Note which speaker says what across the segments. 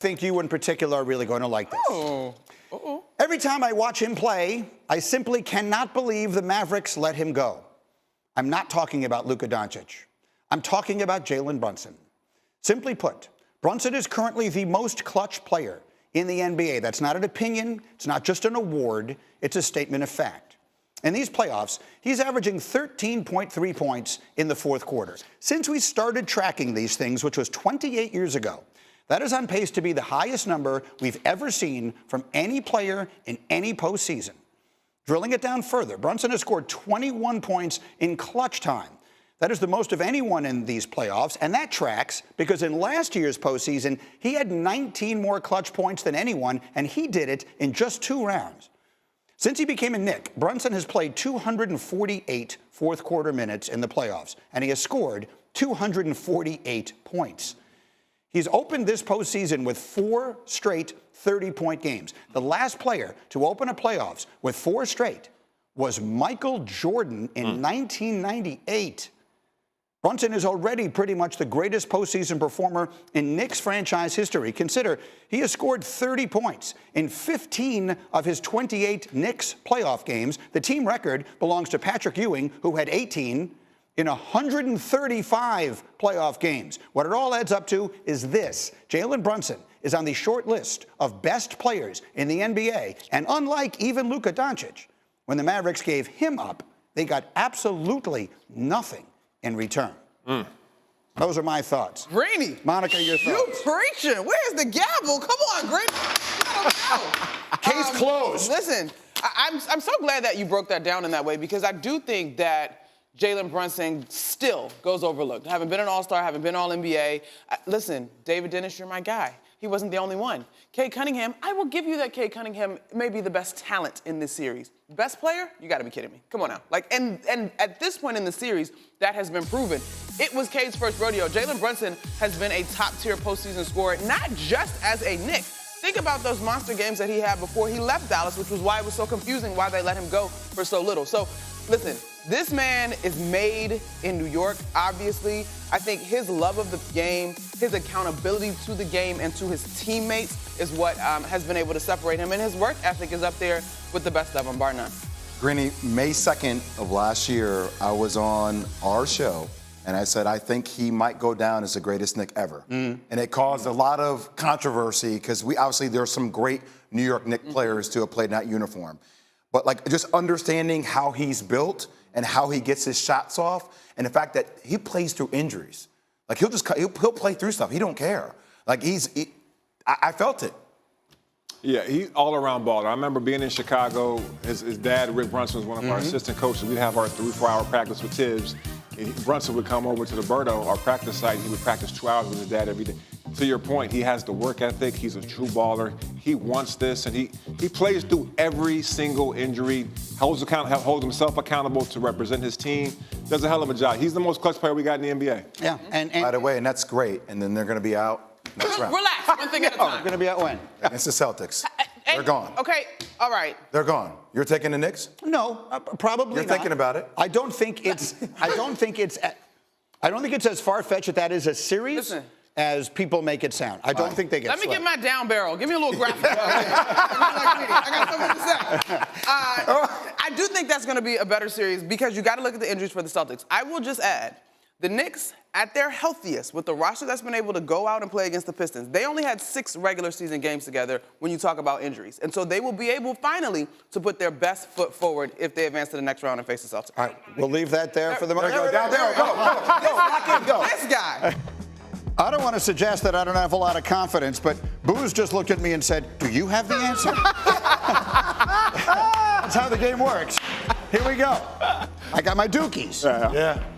Speaker 1: think you in particular are really going to like this.
Speaker 2: Oh.
Speaker 1: Every time I watch him play, I simply cannot believe the Mavericks let him go. I'm not talking about Luka Doncic. I'm talking about Jalen Brunson. Simply put, Brunson is currently the most clutch player in the NBA. That's not an opinion. It's not just an award. It's a statement of fact. In these playoffs, he's averaging 13.3 points in the fourth quarter. Since we started tracking these things, which was 28 years ago, that is on pace to be the highest number we've ever seen from any player in any postseason. Drilling it down further, Brunson has scored 21 points in clutch time. That is the most of anyone in these playoffs, and that tracks because in last year's postseason, he had 19 more clutch points than anyone, and he did it in just 2 rounds. Since he became a Knick, Brunson has played 248 fourth-quarter minutes in the playoffs, and he has scored 248 points. He's opened this postseason with 4 straight 30-point games. The last player to open a playoffs with 4 straight was Michael Jordan in 1998. Brunson is already pretty much the greatest postseason performer in Knicks franchise history. Consider he has scored 30 points in 15 of his 28 Knicks playoff games. The team record belongs to Patrick Ewing, who had 18 in 135 playoff games. What it all adds up to is this. Jalen Brunson is on the short list of best players in the NBA, and unlike even Luka Doncic, when the Mavericks gave him up, they got absolutely nothing in return. Those are my thoughts.
Speaker 2: Greeny.
Speaker 1: Monica, your thoughts.
Speaker 2: You preaching. Where's the gavel? Come on, Greeny.
Speaker 1: Case closed.
Speaker 2: Listen, I'm so glad that you broke that down in that way because I do think that Jalen Brunson still goes overlooked. Haven't been an All-Star, haven't been All-NBA. Listen, David Dennis, you're my guy. He wasn't the only one. Cade Cunningham, I will give you that Cade Cunningham may be the best talent in this series. Best player? You gotta be kidding me. Come on now. And at this point in the series, that has been proven. It was Cade's first rodeo. Jalen Brunson has been a top-tier postseason scorer, not just as a Knick. Think about those monster games that he had before he left Dallas, which was why it was so confusing why they let him go for so little. So, listen, this man is made in New York, obviously. I think his love of the game, his accountability to the game and to his teammates is what has been able to separate him. And his work ethic is up there with the best of them, bar none.
Speaker 3: Greeny, May 2nd of last year, I was on our show, and I said, I think he might go down as the greatest Knick ever. And it caused a lot of controversy because obviously there are some great New York Knicks players to have played in that uniform. But like just understanding how he's built and how he gets his shots off, and the fact that he plays through injuries. Like he'll play through stuff. He don't care. Like I felt it.
Speaker 4: Yeah, he's all-around baller. I remember being in Chicago. His dad, Rick Brunson, was one of our assistant coaches. We'd have our 3-4-hour practice with Tibbs. Brunson would come over to the Berto, our practice site. He would practice 2 hours with his dad every day. To your point, he has the work ethic. He's a true baller. He wants this, and he plays through every single injury, holds himself accountable to represent his team, does a hell of a job. He's the most clutch player we got in the NBA.
Speaker 1: Yeah, and
Speaker 3: By the way, and that's great. And then they're going to be out next round.
Speaker 2: Relax, one thing at a time.
Speaker 1: going to be out when?
Speaker 3: Against the Celtics. They're gone.
Speaker 2: Okay, all right.
Speaker 3: They're gone. You're taking the Knicks?
Speaker 1: No, probably
Speaker 3: You're
Speaker 1: not.
Speaker 3: thinking about it?
Speaker 1: I don't think it's as far-fetched that that is a series as people make it sound. I don't think they get
Speaker 2: Let me
Speaker 1: swept.
Speaker 2: get my down barrel. Give me a little graphic. I got something to say. I do think that's going to be a better series because you got to look at the injuries for the Celtics. I will just add, the Knicks, at their healthiest, with the roster that's been able to go out and play against the Pistons, they only had 6 regular season games together when you talk about injuries. And so they will be able, finally, to put their best foot forward if they advance to the next round and face the Celtics.
Speaker 1: All right, we'll leave that there for the moment.
Speaker 2: Go. This guy.
Speaker 1: I don't want to suggest that I don't have a lot of confidence, but Booz just looked at me and said, do you have the answer? That's how the game works. Here we go. I got my Dukies,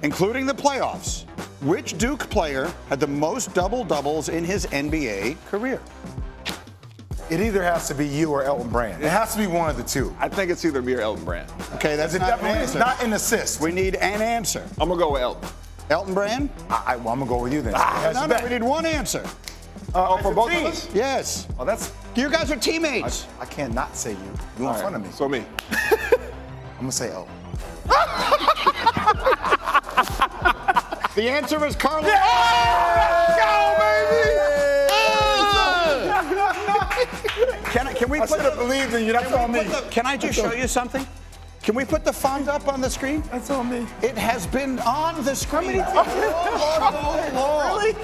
Speaker 1: including the playoffs. Which Duke player had the most double-doubles in his NBA career?
Speaker 3: It either has to be you or Elton Brand. It has to be one of the two.
Speaker 4: I think it's either me or Elton Brand.
Speaker 1: Okay, that's not an answer.
Speaker 3: Not an assist.
Speaker 1: We need an answer.
Speaker 4: I'm going to go with Elton.
Speaker 1: Elton Brand?
Speaker 3: I'm going to go with you then.
Speaker 1: No, we need one answer.
Speaker 4: For both of us?
Speaker 1: Yes.
Speaker 3: Oh, that's...
Speaker 1: You guys are teammates.
Speaker 3: I cannot say you. You're in front of me.
Speaker 4: So me.
Speaker 3: I'm going to say Elton.
Speaker 1: The answer is Carlos.
Speaker 3: Let's go, baby!
Speaker 1: Can we
Speaker 3: I
Speaker 1: put
Speaker 3: should have believed in you. That's on me.
Speaker 1: Can I just show you something? Can we put the font up on the screen?
Speaker 3: That's on me.
Speaker 1: It has been on the screen.
Speaker 3: Really?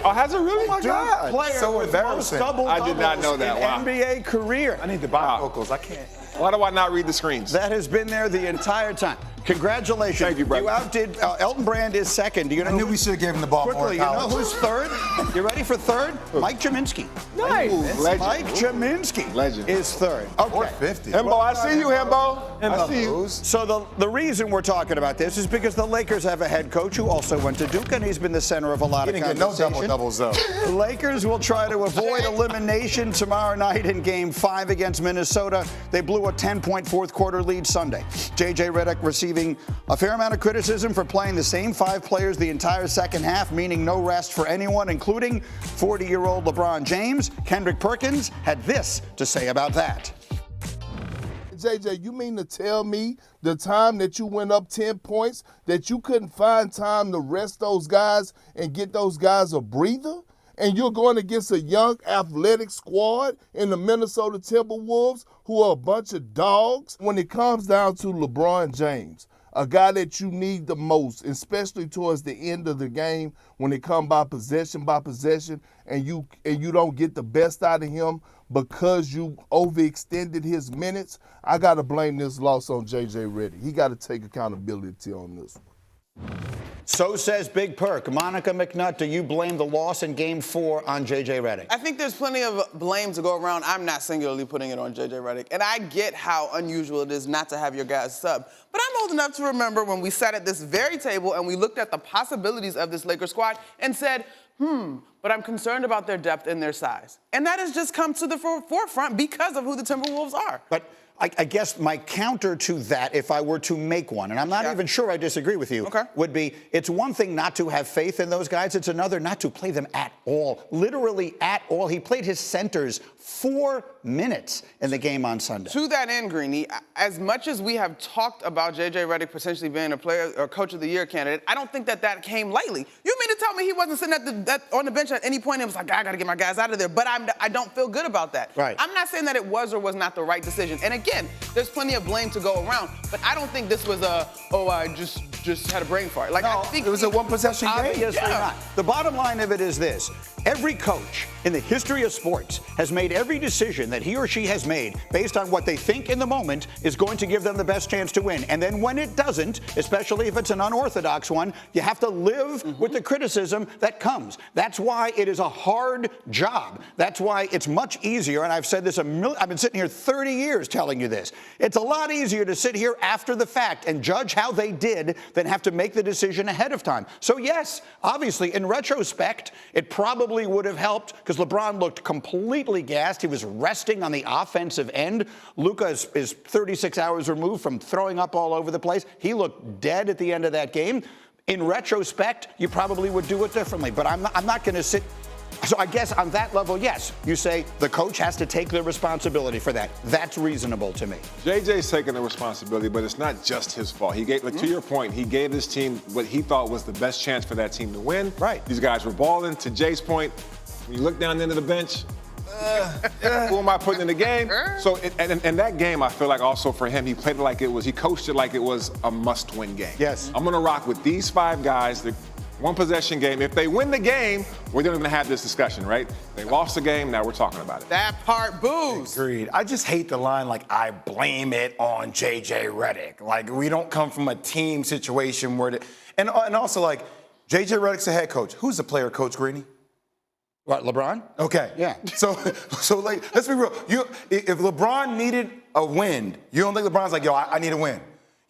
Speaker 4: Oh, has it really?
Speaker 3: Oh my God.
Speaker 1: Player
Speaker 3: So
Speaker 1: with
Speaker 3: embarrassing.
Speaker 1: most double
Speaker 4: I did not know
Speaker 1: doubles
Speaker 4: that.
Speaker 1: in
Speaker 4: Wow.
Speaker 1: NBA career.
Speaker 3: I need the bifocals. I can't.
Speaker 4: Why do I not read the screens?
Speaker 1: That has been there the entire time. Congratulations.
Speaker 4: Thank you, brother.
Speaker 1: You outdid. Elton Brand is second. Do you know
Speaker 3: I knew we should have given him the ball more
Speaker 1: quickly?
Speaker 3: in
Speaker 1: You know
Speaker 3: college.
Speaker 1: who's third? You ready for third? Mike Jaminski.
Speaker 4: Nice. Legend.
Speaker 1: Mike Jaminski
Speaker 4: Legend.
Speaker 1: is third. Okay.
Speaker 3: 450.
Speaker 4: Hembo, I see you, Hembo. I see you.
Speaker 1: So the reason we're talking about this is because the Lakers have a head coach who also went to Duke, and he's been the center of a lot
Speaker 3: He
Speaker 1: of
Speaker 3: didn't get no
Speaker 1: conversation.
Speaker 3: double-doubles, though.
Speaker 1: The Lakers will try to avoid elimination tomorrow night in Game 5 against Minnesota. They blew a 10-point fourth-quarter lead Sunday. J.J. Redick receiving a fair amount of criticism for playing the same 5 players the entire second half, meaning no rest for anyone, including 40-year-old LeBron James. Kendrick Perkins had this to say about that.
Speaker 5: JJ, you mean to tell me the time that you went up 10 points that you couldn't find time to rest those guys and get those guys a breather? And you're going against a young athletic squad in the Minnesota Timberwolves who are a bunch of dogs. When it comes down to LeBron James, a guy that you need the most, especially towards the end of the game when it comes by possession, and you don't get the best out of him because you overextended his minutes, I got to blame this loss on J.J. Redick. He got to take accountability on this one.
Speaker 1: So says Big Perk. Monica McNutt, do you blame the loss in Game 4 on J.J. Redick?
Speaker 2: I think there's plenty of blame to go around. I'm not singularly putting it on J.J. Redick. And I get how unusual it is not to have your guys sub. But I'm old enough to remember when we sat at this very table and we looked at the possibilities of this Lakers squad and said, but I'm concerned about their depth and their size. And that has just come to the forefront because of who the Timberwolves are.
Speaker 1: But I guess my counter to that, if I were to make one, and I'm not even sure I disagree with you, would be it's one thing not to have faith in those guys. It's another not to play them at all, literally at all. He played his centers 4 minutes in the game on Sunday.
Speaker 2: To that end, Greeny, as much as we have talked about J.J. Redick potentially being a player or coach of the year candidate, I don't think that came lightly. You mean to tell me he wasn't sitting on the bench at any point and was like, I got to get my guys out of there, but I don't feel good about that.
Speaker 1: Right.
Speaker 2: I'm not saying that it was or was not the right decision. And again, there's plenty of blame to go around, but I don't think this was I just had a brain fart. Like,
Speaker 1: No,
Speaker 2: I think
Speaker 3: It was a one-possession game.
Speaker 1: Obviously not. The bottom line of it is this. Every coach in the history of sports has made every decision that he or she has made based on what they think in the moment is going to give them the best chance to win. And then when it doesn't, especially if it's an unorthodox one, you have to live with the criticism that comes. That's why it is a hard job. That's why it's much easier, and I've said this I've been sitting here 30 years telling you this. It's a lot easier to sit here after the fact and judge how they did than have to make the decision ahead of time. So yes, obviously, in retrospect, it probably would have helped because LeBron looked completely gassed. He was resting on the offensive end. Luka is 36 hours removed from throwing up all over the place. He looked dead at the end of that game. In retrospect, you probably would do it differently, but I'm not going to sit. So I guess on that level, yes, you say the coach has to take the responsibility for that. That's reasonable to me.
Speaker 4: JJ's taking the responsibility, but it's not just his fault. He gave, to your point, he gave this team what he thought was the best chance for that team to win.
Speaker 1: Right.
Speaker 4: These guys were balling. To Jay's point, when you look down into the bench, who am I putting in the game? So, and that game, I feel like also for him, he played it like he coached it like it was a must-win game.
Speaker 1: Yes.
Speaker 4: I'm going to rock with these 5 guys. The one-possession game. If they win the game, we don't even have this discussion, right? They lost the game, now we're talking about it.
Speaker 2: that part booze.
Speaker 3: Agreed. I just hate the line like I blame it on J.J. Redick. Like we don't come from a team situation where, and also like J.J. Redick's the head coach. Who's the player coach, Greeny?
Speaker 1: What, LeBron?
Speaker 3: Okay.
Speaker 1: Yeah.
Speaker 3: So like, let's be real. If LeBron needed a win, you don't think LeBron's like, yo, I need a win.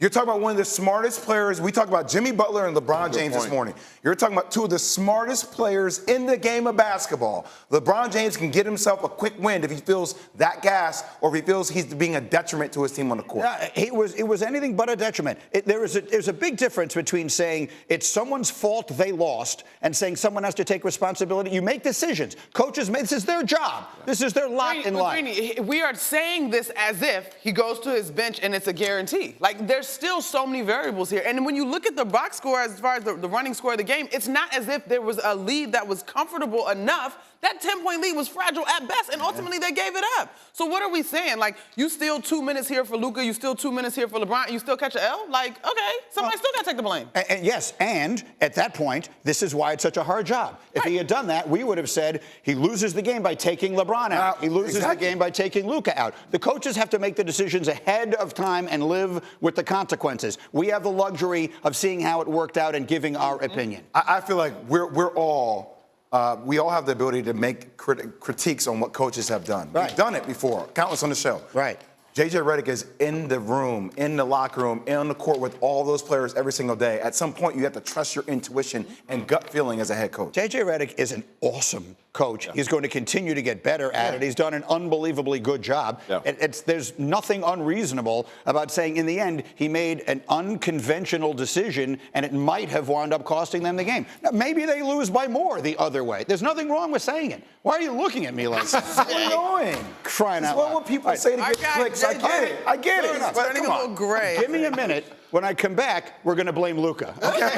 Speaker 3: You're talking about one of the smartest players. We talked about Jimmy Butler and LeBron James this morning. You're talking about 2 of the smartest players in the game of basketball. LeBron James can get himself a quick win if he feels that gas or if he feels he's being a detriment to his team on the court.
Speaker 1: Yeah, it was anything but a detriment. There's a big difference between saying it's someone's fault they lost and saying someone has to take responsibility. You make decisions. Coaches this is their job. This is their lot in life.
Speaker 2: Greeny, we are saying this as if he goes to his bench and it's a guarantee. Like, there's still so many variables here. And when you look at the box score as far as the running score of the game, it's not as if there was a lead that was comfortable enough That 10-point lead was fragile at best, and ultimately they gave it up. So what are we saying? Like, you steal 2 minutes here for Luka, you steal 2 minutes here for LeBron, and you still catch an L? Like, okay, somebody still got to take the blame.
Speaker 1: And yes, and at that point, this is why it's such a hard job. If he had done that, we would have said he loses the game by taking LeBron out. He loses the game by taking Luka out. The coaches have to make the decisions ahead of time and live with the consequences. We have the luxury of seeing how it worked out and giving our opinion.
Speaker 3: I feel like we all have the ability to make critiques on what coaches have done.
Speaker 1: Right.
Speaker 3: We've done it before, countless on the show.
Speaker 1: Right.
Speaker 3: JJ Redick is in the room, in the locker room, on the court with all those players every single day. At some point, you have to trust your intuition and gut feeling as a head coach.
Speaker 1: JJ Redick is an awesome coach. Yeah. He's going to continue to get better at it. He's done an unbelievably good job. Yeah. There's nothing unreasonable about saying in the end he made an unconventional decision and it might have wound up costing them the game. Now, maybe they lose by more the other way. There's nothing wrong with saying it. Why are you looking at me like that?
Speaker 3: What's going on?
Speaker 1: Crying out loud.
Speaker 3: What people say to get clicks? I get it.
Speaker 2: It's turning a little gray.
Speaker 1: Give me a minute. When I come back, we're going to blame Luka. Okay?